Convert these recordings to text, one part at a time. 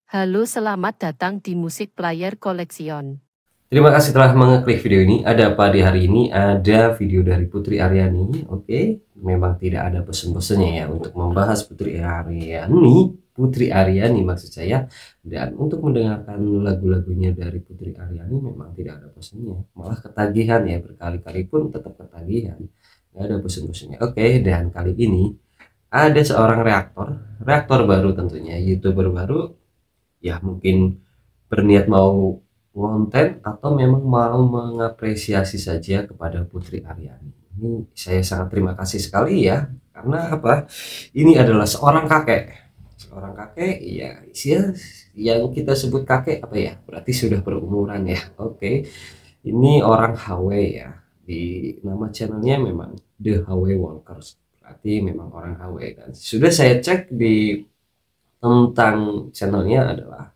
Halo, selamat datang di Musik Player Collection. Terima kasih telah mengeklik video ini. Ada apa di hari ini? Ada video dari Putri Ariani. Oke, memang tidak ada bosan-bosannya ya untuk membahas Putri Ariani maksud saya. Dan untuk mendengarkan lagu-lagunya dari Putri Ariani memang tidak ada bosannya. Malah ketagihan ya, berkali-kali pun tetap ketagihan. Nggak ada bosan-bosannya. Oke, dan kali ini ada seorang reaktor baru tentunya, YouTuber baru. Ya mungkin berniat mau konten atau memang mau mengapresiasi saja kepada Putri Ariani. Ini saya sangat terima kasih sekali ya, karena apa? Ini adalah seorang kakek ya, yang kita sebut kakek apa ya? Berarti sudah berumuran ya. Oke, ini orang HW ya. Di nama channelnya memang The HW Workers. Berarti memang orang HW, dan sudah saya cek di tentang channelnya adalah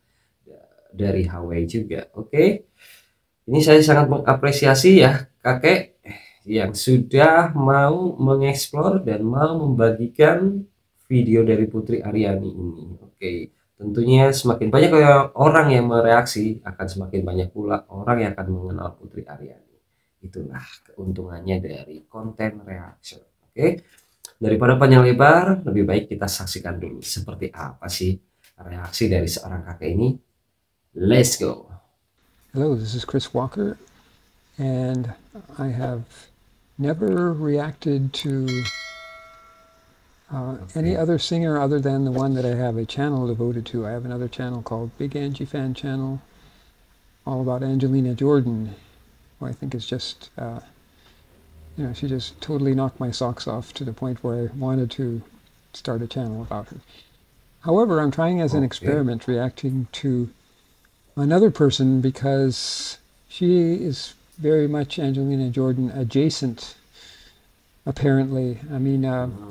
dari HW juga. Oke, ini saya sangat mengapresiasi ya kakek yang sudah mau mengeksplor dan mau membagikan video dari Putri Ariani ini. Oke, tentunya semakin banyak orang yang mereaksi, akan semakin banyak pula orang yang akan mengenal Putri Ariani. Itulah keuntungannya dari konten reaction. Oke, daripada panjang lebar, lebih baik kita saksikan dulu seperti apa sih reaksi dari seorang kakek ini. Let's go. Hello, this is Chris Walker, and I have never reacted to any other singer other than the one that I have a channel devoted to. I have another channel called Big Angie Fan Channel, all about Angelina Jordan, who I think is just, she just totally knocked my socks off to the point where I wanted to start a channel about her. However, I'm trying as an experiment reacting to another person because she is very much Angelina Jordan adjacent, apparently. I mean,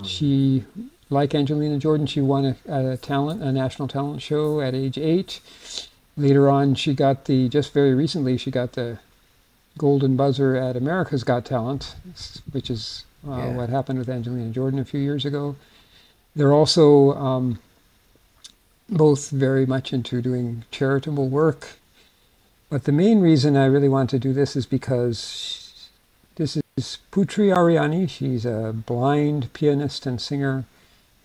she, like Angelina Jordan, she won a national talent show at age 8. Later on, she got just very recently, she got the golden buzzer at America's Got Talent, which is what happened with Angelina Jordan a few years ago. They're also both very much into doing charitable work. But the main reason I really want to do this is because this is Putri Ariani. She's a blind pianist and singer,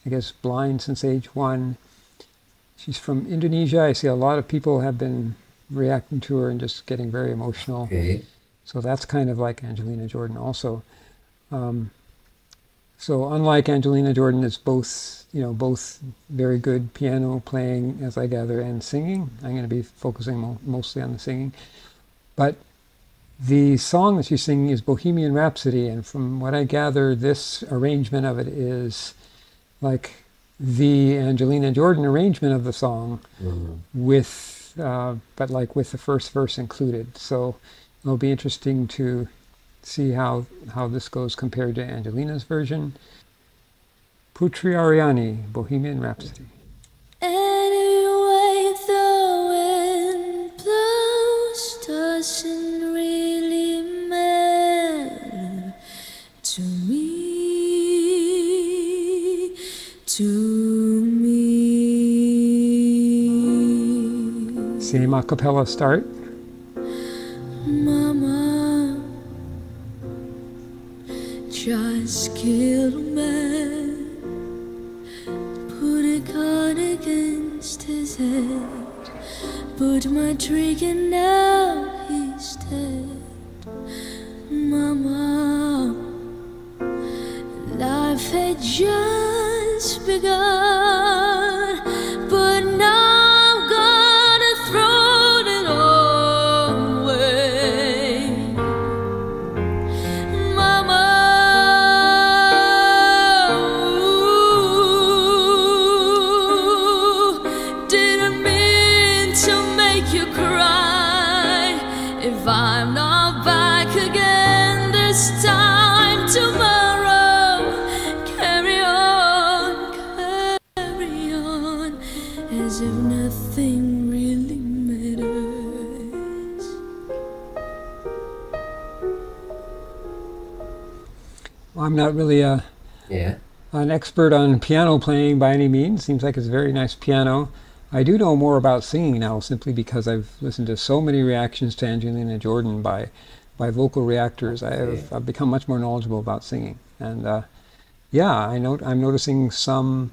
I guess blind since age 1. She's from Indonesia. I see a lot of people have been reacting to her and just getting very emotional. So that's kind of like Angelina Jordan also. So unlike Angelina Jordan, it's both very good piano playing, as I gather, and singing. I'm going to be focusing mostly on the singing. But the song that she's singing is Bohemian Rhapsody, and from what I gather, this arrangement of it is like the Angelina Jordan arrangement of the song, but like with the first verse included. So it'll be interesting to see how this goes compared to Angelina's version. Putri Ariani, Bohemian Rhapsody. Anyway, the wind blows doesn't really matter to me, Same a cappella start. Mama just killed a man, put a gun against his head, put my trigger, now he's dead. Mama, life had just begun, but now I'm gonna throw it all away. Mama, didn't mean to make you cry. If I'm not back again this time tomorrow, carry on, as if nothing really matters. Well, I'm not really an expert on piano playing by any means. Seems like it's a very nice piano. I do know more about singing now simply because I've listened to so many reactions to Angelina Jordan by vocal reactors. I've become much more knowledgeable about singing, and yeah, I'm noticing some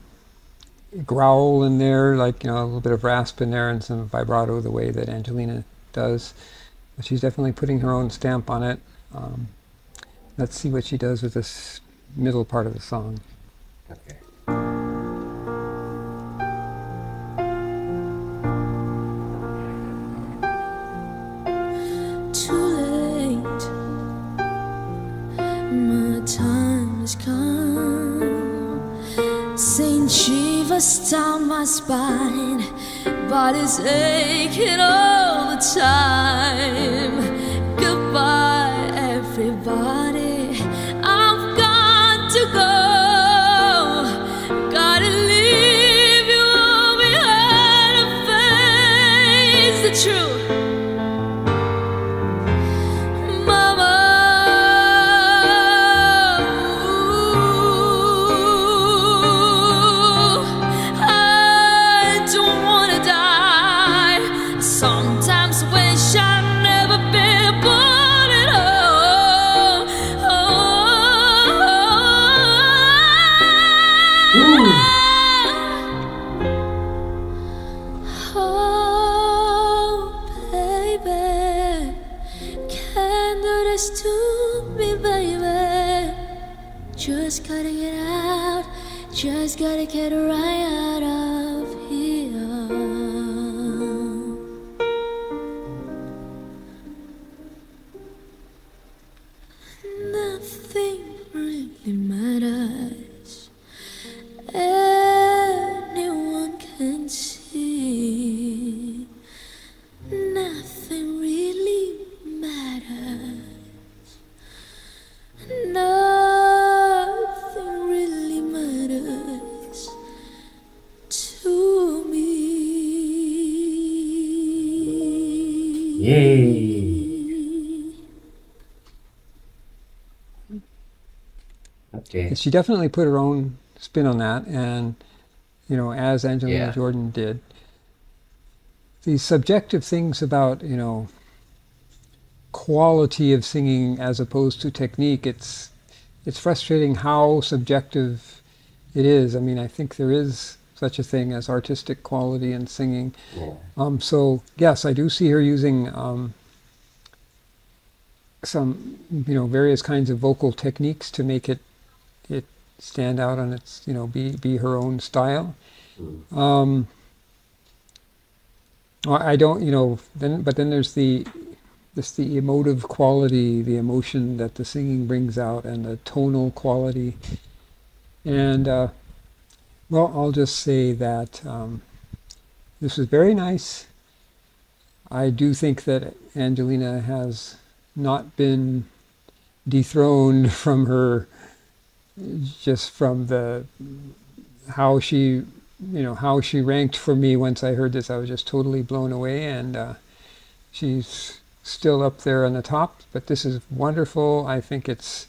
growl in there, like, a little bit of rasp in there and some vibrato the way that Angelina does. But she's definitely putting her own stamp on it. Let's see what she does with this middle part of the song. Okay. Too late, my time has come. St. Shivers down my spine, body's aching all the time. Goodbye, everybody, I've got to go. Gotta leave you all behind and face the truth. Sometimes wish I'd never been born at all. Oh, baby, can't do this to me, baby. Just gotta get out, just gotta get right out of here. Nothing really matters. Anyone can see. Nothing really matters. Nothing really matters to me. Yay! Okay. She definitely put her own spin on that, and as Angelina Jordan did. These subjective things about quality of singing as opposed to technique, it's frustrating how subjective it is. I mean, I think there is such a thing as artistic quality in singing. Yeah. So yes, I do see her using some various kinds of vocal techniques to make it stand out on its be her own style. I don't then there's the emotive quality, the emotion that the singing brings out, and the tonal quality. And well, I'll just say that this was very nice. I do think that Angelina has not been dethroned from her, just from the how she ranked for me. Once I heard this, I was just totally blown away, and she's still up there on the top. But this is wonderful. I think it's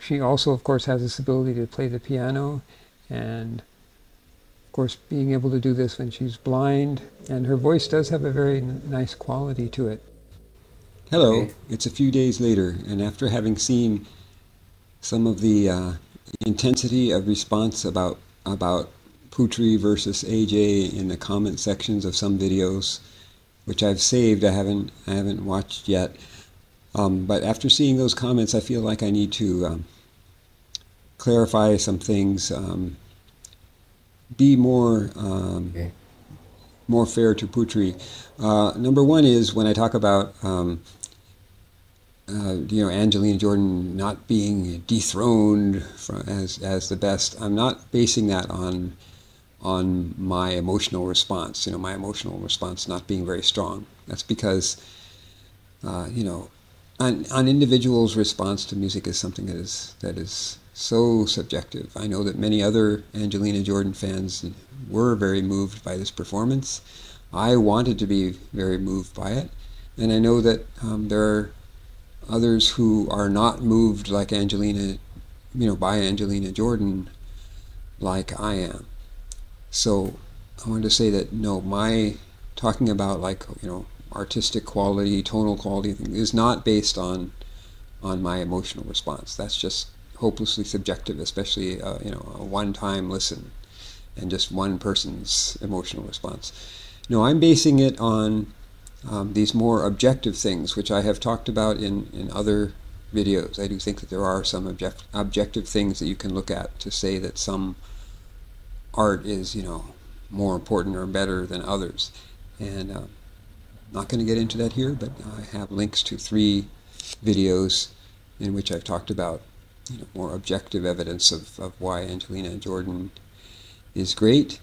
she also, of course, has this ability to play the piano, and of course being able to do this when she's blind, and her voice does have a very nice quality to it. Hello, it's a few days later, and after having seen some of the intensity of response about Putri versus AJ in the comment sections of some videos, which I've saved, I haven't watched yet. But after seeing those comments, I feel like I need to clarify some things, be more more fair to Putri. Number one is when I talk about Angelina Jordan not being dethroned as the best, I'm not basing that on my emotional response. My emotional response not being very strong. That's because an individual's response to music is something that is so subjective. I know that many other Angelina Jordan fans were very moved by this performance. I wanted to be very moved by it, and I know that there are others who are not moved like Angelina, by Angelina Jordan, like I am. So I wanted to say that no, my talking about like artistic quality, tonal quality is not based on my emotional response. That's just hopelessly subjective, especially a one-time listen and just one person's emotional response. No, I'm basing it on these more objective things, which I have talked about in other videos. I do think that there are some objective things that you can look at to say that some art is, more important or better than others. And I'm not going to get into that here, but I have links to 3 videos in which I've talked about more objective evidence of why Angelina Jordan is great,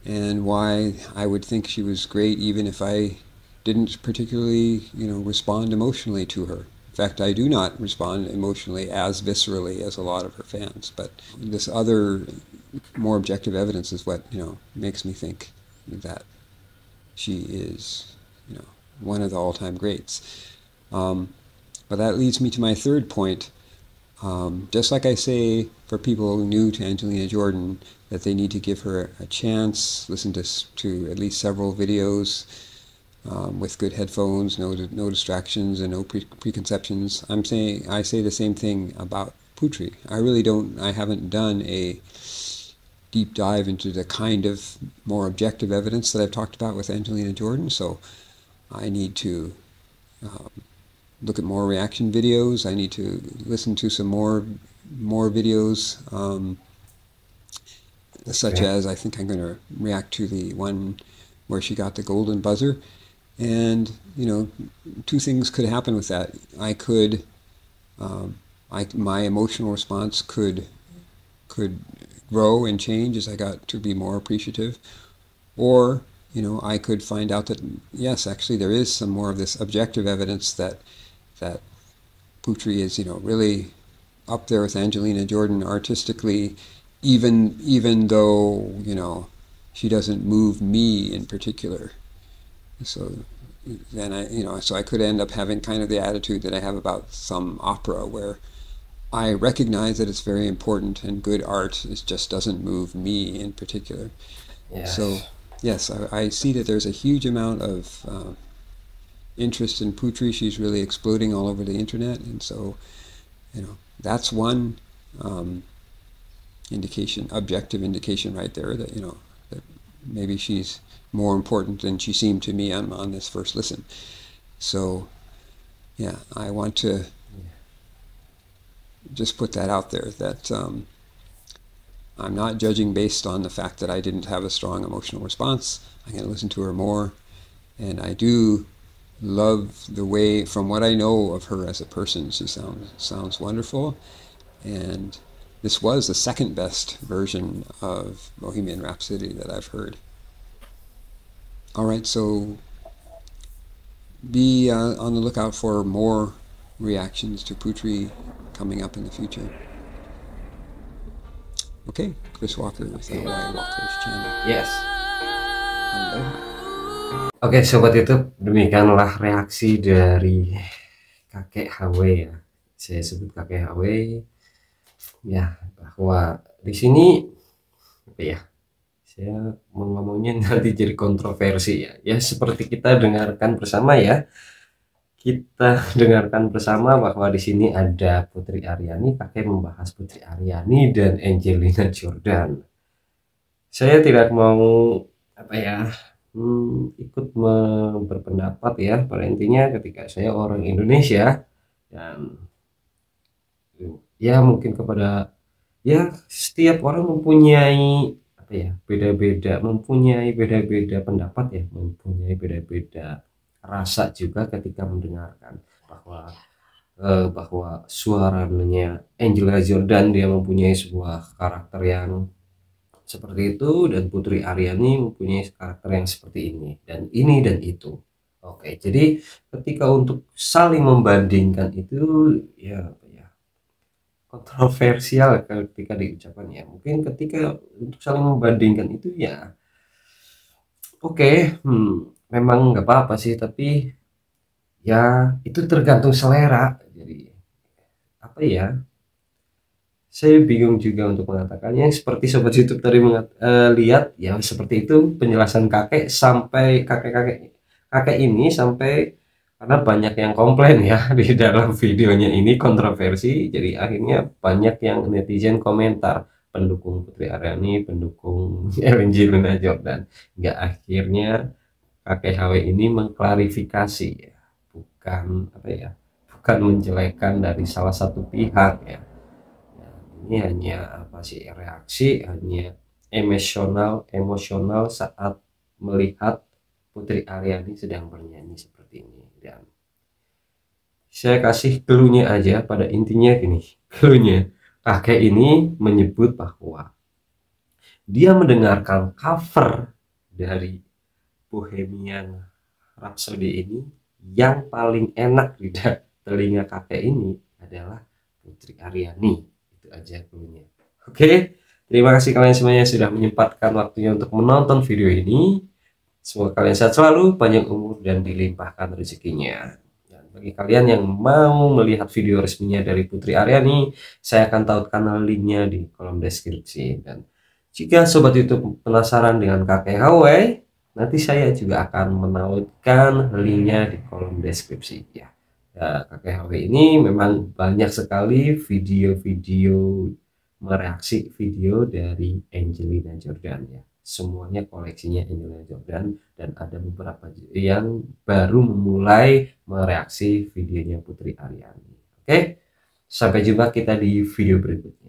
and why I would think she was great even if I didn't particularly respond emotionally to her. In fact, I do not respond emotionally as viscerally as a lot of her fans, but this other more objective evidence is what makes me think that she is one of the all-time greats. But that leads me to my third point. Just like I say for people new to Angelina Jordan that they need to give her a chance, listen to at least several videos with good headphones, no distractions and no preconceptions. I say the same thing about Putri. I haven't done a deep dive into the kind of more objective evidence that I've talked about with Angelina Jordan, so I need to look at more reaction videos. I need to listen to some more videos, such as I think I'm going to react to the one where she got the golden buzzer. And 2 things could happen with that. I could, my emotional response could grow and change as I got to be more appreciative, or I could find out that yes, actually there is some more of this objective evidence that Putri is really up there with Angelina Jordan artistically, even though she doesn't move me in particular. So then I could end up having kind of the attitude that I have about some opera, where I recognize that it's very important and good art, it just doesn't move me in particular. Yes. So yes, I see that there's a huge amount of interest in Putri. She's really exploding all over the internet, and so that's one objective indication right there that that maybe she's more important than she seemed to me on this first listen. So yeah, I want to just put that out there, that I'm not judging based on the fact that I didn't have a strong emotional response. I'm going to listen to her more, and I do love the way, from what I know of her as a person, she sounds wonderful, and this was the second best version of Bohemian Rhapsody that I've heard. Alright, so be on the lookout for more reactions to Putri coming up in the future. Okay, Chris Walker with the Hawaii Walker's channel. Yes. Oke, sobat YouTube, demikianlah reaksi dari kakek HW ya. Saya sebut kakek HW ya, bahwa di sini apa ya? Saya mau ngomongnya nanti jadi kontroversi ya. Ya seperti kita dengarkan bersama ya. Kita dengarkan bersama bahwa di sini ada Putri Ariani, kakek membahas Putri Ariani dan Angelina Jordan. Saya tidak mau apa ya, ikut berpendapat ya. Pada intinya ketika saya orang Indonesia dan ya mungkin kepada ya setiap orang mempunyai apa ya, mempunyai beda-beda pendapat ya, mempunyai beda-beda rasa juga ketika mendengarkan bahwa suaranya Angelina Jordan dia mempunyai sebuah karakter yang seperti itu, dan Putri Ariani mempunyai karakter yang seperti ini dan itu. Oke, jadi ketika untuk saling membandingkan itu ya kontroversial ketika diucapkan ya. Mungkin ketika untuk saling membandingkan itu ya oke, memang nggak apa-apa sih, tapi ya itu tergantung selera. Jadi apa ya, Saya bingung juga untuk mengatakannya. Seperti sobat YouTube tadi lihat ya, seperti itu penjelasan kakek sampai kakek ini sampai, karena banyak yang komplain ya di dalam videonya ini kontroversi. Jadi akhirnya banyak yang netizen komentar pendukung Putri Ariani, pendukung Angelina Jordan. Hingga akhirnya kakek HW ini mengklarifikasi ya, bukan apa ya, bukan menjelekan dari salah satu pihak ya. Nah, ini hanya apa sih, reaksi, hanya emosional saat melihat Putri Ariani sedang bernyanyi seperti ini. Dan saya kasih clue-nya aja, pada intinya gini, clue-nya kakek ini menyebut bahwa dia mendengarkan cover dari Bohemian Rhapsody ini, yang paling enak di telinga kakek ini adalah Putri Ariani. Itu aja clue-nya. Oke, terima kasih kalian semuanya sudah menyempatkan waktunya untuk menonton video ini. Semoga kalian sehat selalu, panjang umur, dan dilimpahkan rezekinya. Dan bagi kalian yang mau melihat video resminya dari Putri Ariani, saya akan tautkan linknya di kolom deskripsi. Dan jika sobat YouTube penasaran dengan kakek HW, nanti saya juga akan menautkan linknya di kolom deskripsi ya. Kakek HW ini memang banyak sekali video-video mereaksi video dari Angelina Jordan ya. Semuanya koleksinya Angelina Jordan, dan ada beberapa yang baru memulai mereaksi videonya Putri Ariani. Oke, sampai jumpa kita di video berikutnya.